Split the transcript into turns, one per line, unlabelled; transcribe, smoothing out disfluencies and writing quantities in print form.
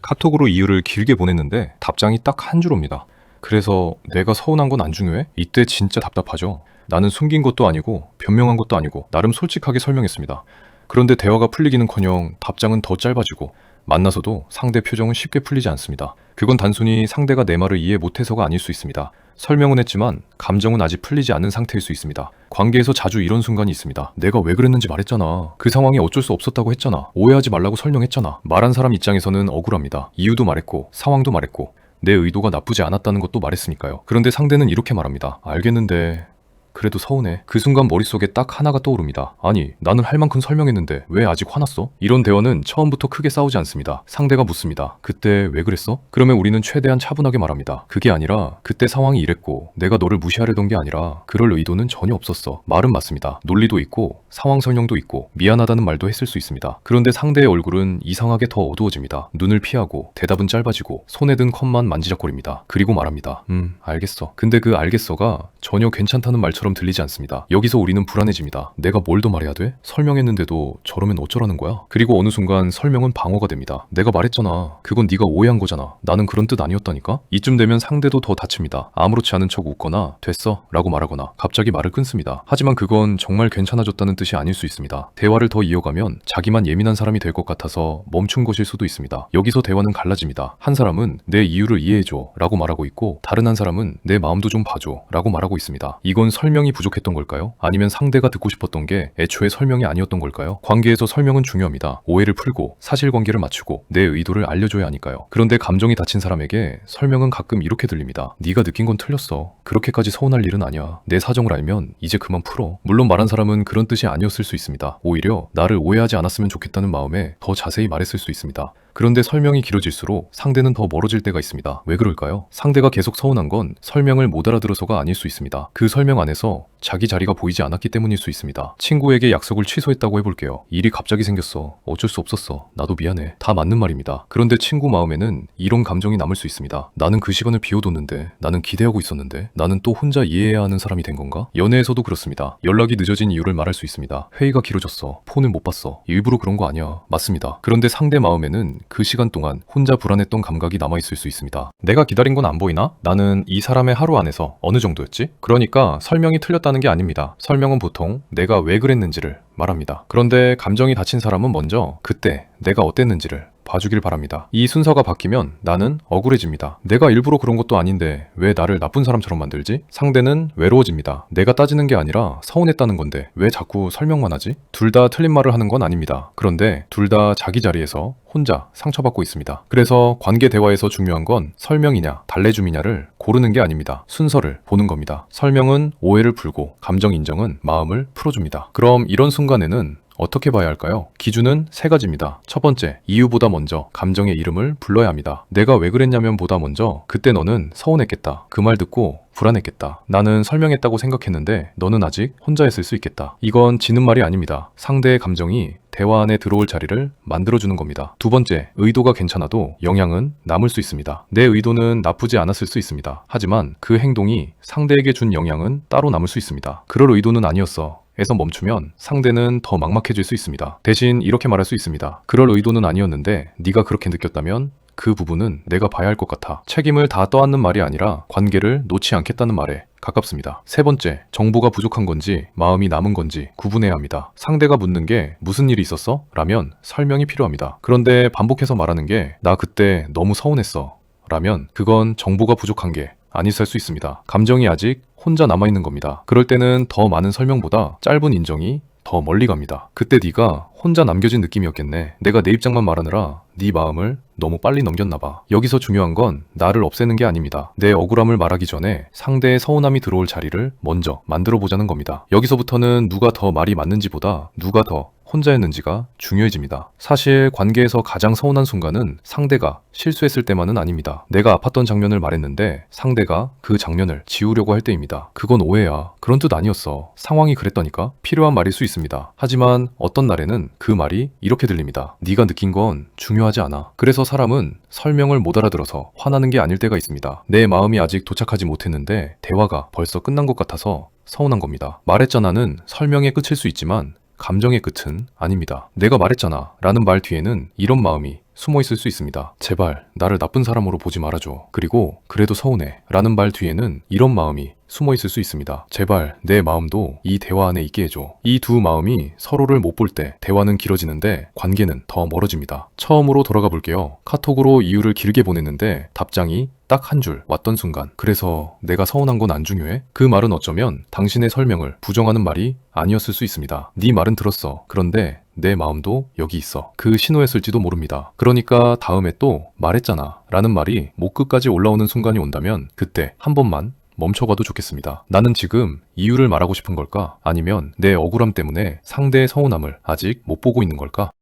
카톡으로 이유를 길게 보냈는데 답장이 딱 한 줄 옵니다. 그래서 내가 서운한 건 안 중요해? 이때 진짜 답답하죠. 나는 숨긴 것도 아니고 변명한 것도 아니고 나름 솔직하게 설명했습니다. 그런데 대화가 풀리기는커녕 답장은 더 짧아지고 만나서도 상대 표정은 쉽게 풀리지 않습니다. 그건 단순히 상대가 내 말을 이해 못해서가 아닐 수 있습니다. 설명은 했지만 감정은 아직 풀리지 않은 상태일 수 있습니다. 관계에서 자주 이런 순간이 있습니다. 내가 왜 그랬는지 말했잖아. 그 상황이 어쩔 수 없었다고 했잖아. 오해하지 말라고 설명했잖아. 말한 사람 입장에서는 억울합니다. 이유도 말했고 상황도 말했고 내 의도가 나쁘지 않았다는 것도 말했으니까요. 그런데 상대는 이렇게 말합니다. 알겠는데 그래도 서운해. 그 순간 머릿속에 딱 하나가 떠오릅니다. 아니, 나는 할 만큼 설명했는데 왜 아직 화났어? 이런 대화는 처음부터 크게 싸우지 않습니다. 상대가 묻습니다. 그때 왜 그랬어? 그러면 우리는 최대한 차분하게 말합니다. 그게 아니라 그때 상황이 이랬고 내가 너를 무시하려던 게 아니라 그럴 의도는 전혀 없었어. 말은 맞습니다. 논리도 있고 상황 설명도 있고 미안하다는 말도 했을 수 있습니다. 그런데 상대의 얼굴은 이상하게 더 어두워집니다. 눈을 피하고 대답은 짧아지고 손에 든 컵만 만지작거립니다. 그리고 말합니다. 알겠어. 근데 그 알겠어가 전혀 괜찮다는 말처럼 들리지 않습니다. 여기서 우리는 불안해집니다. 내가 뭘 더 말해야 돼? 설명했는데도 저러면 어쩌라는 거야? 그리고 어느 순간 설명은 방어가 됩니다. 내가 말했잖아. 그건 네가 오해한 거잖아. 나는 그런 뜻 아니었다니까? 이쯤 되면 상대도 더 다칩니다. 아무렇지 않은 척 웃거나 됐어 라고 말하거나 갑자기 말을 끊습니다. 하지만 그건 정말 괜찮아졌다는 뜻이 아닐 수 있습니다. 대화를 더 이어가면 자기만 예민한 사람이 될 것 같아서 멈춘 것일 수도 있습니다. 여기서 대화는 갈라집니다. 한 사람은 내 이유를 이해해줘 라고 말하고 있고 다른 한 사람은 내 마음도 좀 봐줘 라고 말하고 있습니다. 이건 설명이 부족했던 걸까요? 아니면 상대가 듣고 싶었던 게 애초에 설명이 아니었던 걸까요? 관계에서 설명은 중요합니다. 오해를 풀고 사실관계를 맞추고 내 의도를 알려줘야 하니까요. 그런데 감정이 다친 사람에게 설명은 가끔 이렇게 들립니다. 네가 느낀 건 틀렸어. 그렇게까지 서운할 일은 아니야. 내 사정을 알면 이제 그만 풀어. 물론 말한 사람은 그런 뜻이 아니었을 수 있습니다. 오히려 나를 오해하지 않았으면 좋겠다는 마음에 더 자세히 말했을 수 있습니다. 그런데 설명이 길어질수록 상대는 더 멀어질 때가 있습니다. 왜 그럴까요? 상대가 계속 서운한 건 설명을 못 알아들어서가 아닐 수 있습니다. 그 설명 안에서 자기 자리가 보이지 않았기 때문일 수 있습니다. 친구에게 약속을 취소했다고 해볼게요. 일이 갑자기 생겼어. 어쩔 수 없었어. 나도 미안해. 다 맞는 말입니다. 그런데 친구 마음에는 이런 감정이 남을 수 있습니다. 나는 그 시간을 비워뒀는데, 나는 기대하고 있었는데, 나는 또 혼자 이해해야 하는 사람이 된 건가? 연애에서도 그렇습니다. 연락이 늦어진 이유를 말할 수 있습니다. 회의가 길어졌어. 폰을 못 봤어. 일부러 그런 거 아니야. 맞습니다. 그런데 상대 마음에는 그 시간 동안 혼자 불안했던 감각이 남아있을 수 있습니다. 내가 기다린 건 안 보이나? 나는 이 사람의 하루 안에서 어느 정도였지? 그러니까 설명이 틀렸다는 게 아닙니다. 설명은 보통 내가 왜 그랬는지를 말합니다. 그런데 감정이 다친 사람은 먼저 그때 내가 어땠는지를 봐주길 바랍니다. 이 순서가 바뀌면 나는 억울해집니다. 내가 일부러 그런 것도 아닌데 왜 나를 나쁜 사람처럼 만들지? 상대는 외로워집니다. 내가 따지는 게 아니라 서운했다는 건데 왜 자꾸 설명만 하지? 둘 다 틀린 말을 하는 건 아닙니다. 그런데 둘 다 자기 자리에서 혼자 상처받고 있습니다. 그래서 관계 대화에서 중요한 건 설명이냐 달래줌이냐를 고르는 게 아닙니다. 순서를 보는 겁니다. 설명은 오해를 풀고 감정 인정은 마음을 풀어줍니다. 그럼 이런 순간에는 어떻게 봐야 할까요? 기준은 세 가지입니다. 첫 번째, 이유보다 먼저 감정의 이름을 불러야 합니다. 내가 왜 그랬냐면 보다 먼저 그때 너는 서운했겠다. 그 말 듣고 불안했겠다. 나는 설명했다고 생각했는데 너는 아직 혼자 했을 수 있겠다. 이건 지는 말이 아닙니다. 상대의 감정이 대화 안에 들어올 자리를 만들어주는 겁니다. 두 번째, 의도가 괜찮아도 영향은 남을 수 있습니다. 내 의도는 나쁘지 않았을 수 있습니다. 하지만 그 행동이 상대에게 준 영향은 따로 남을 수 있습니다. 그럴 의도는 아니었어. 에서 멈추면 상대는 더 막막해질 수 있습니다. 대신 이렇게 말할 수 있습니다. 그럴 의도는 아니었는데 네가 그렇게 느꼈다면 그 부분은 내가 봐야 할 것 같아. 책임을 다 떠안는 말이 아니라 관계를 놓지 않겠다는 말에 가깝습니다. 세 번째, 정보가 부족한 건지 마음이 남은 건지 구분해야 합니다. 상대가 묻는 게 무슨 일이 있었어? 라면 설명이 필요합니다. 그런데 반복해서 말하는 게 나 그때 너무 서운했어. 라면 그건 정보가 부족한 게 아니었을 수 있습니다. 감정이 아직 혼자 남아있는 겁니다. 그럴 때는 더 많은 설명보다 짧은 인정이 더 멀리 갑니다. 그때 네가 혼자 남겨진 느낌이었겠네. 내가 내 입장만 말하느라 네 마음을 너무 빨리 넘겼나봐. 여기서 중요한 건 나를 없애는 게 아닙니다. 내 억울함을 말하기 전에 상대의 서운함이 들어올 자리를 먼저 만들어 보자는 겁니다. 여기서부터는 누가 더 말이 맞는지보다 누가 더 혼자였는지가 중요해집니다. 사실 관계에서 가장 서운한 순간은 상대가 실수했을 때만은 아닙니다. 내가 아팠던 장면을 말했는데 상대가 그 장면을 지우려고 할 때입니다. 그건 오해야. 그런 뜻 아니었어. 상황이 그랬다니까? 필요한 말일 수 있습니다. 하지만 어떤 날에는 그 말이 이렇게 들립니다. 네가 느낀 건 중요하지 않아. 그래서 사람은 설명을 못 알아들어서 화나는 게 아닐 때가 있습니다. 내 마음이 아직 도착하지 못했는데 대화가 벌써 끝난 것 같아서 서운한 겁니다. 말했잖아는 설명의 끝일 수 있지만 감정의 끝은 아닙니다. 내가 말했잖아 라는 말 뒤에는 이런 마음이 숨어 있을 수 있습니다. 제발 나를 나쁜 사람으로 보지 말아줘. 그리고 그래도 서운해 라는 말 뒤에는 이런 마음이 숨어 있을 수 있습니다. 제발 내 마음도 이 대화 안에 있게 해줘. 이 두 마음이 서로를 못 볼 때 대화는 길어지는데 관계는 더 멀어집니다. 처음으로 돌아가 볼게요. 카톡으로 이유를 길게 보냈는데 답장이 딱 한 줄 왔던 순간, 그래서 내가 서운한 건 안 중요해? 그 말은 어쩌면 당신의 설명을 부정하는 말이 아니었을 수 있습니다. 네 말은 들었어. 그런데 내 마음도 여기 있어. 그 신호였을지도 모릅니다. 그러니까 다음에 또 말했잖아 라는 말이 목 끝까지 올라오는 순간이 온다면 그때 한 번만 멈춰봐도 좋겠습니다. 나는 지금 이유를 말하고 싶은 걸까? 아니면 내 억울함 때문에 상대의 서운함을 아직 못 보고 있는 걸까?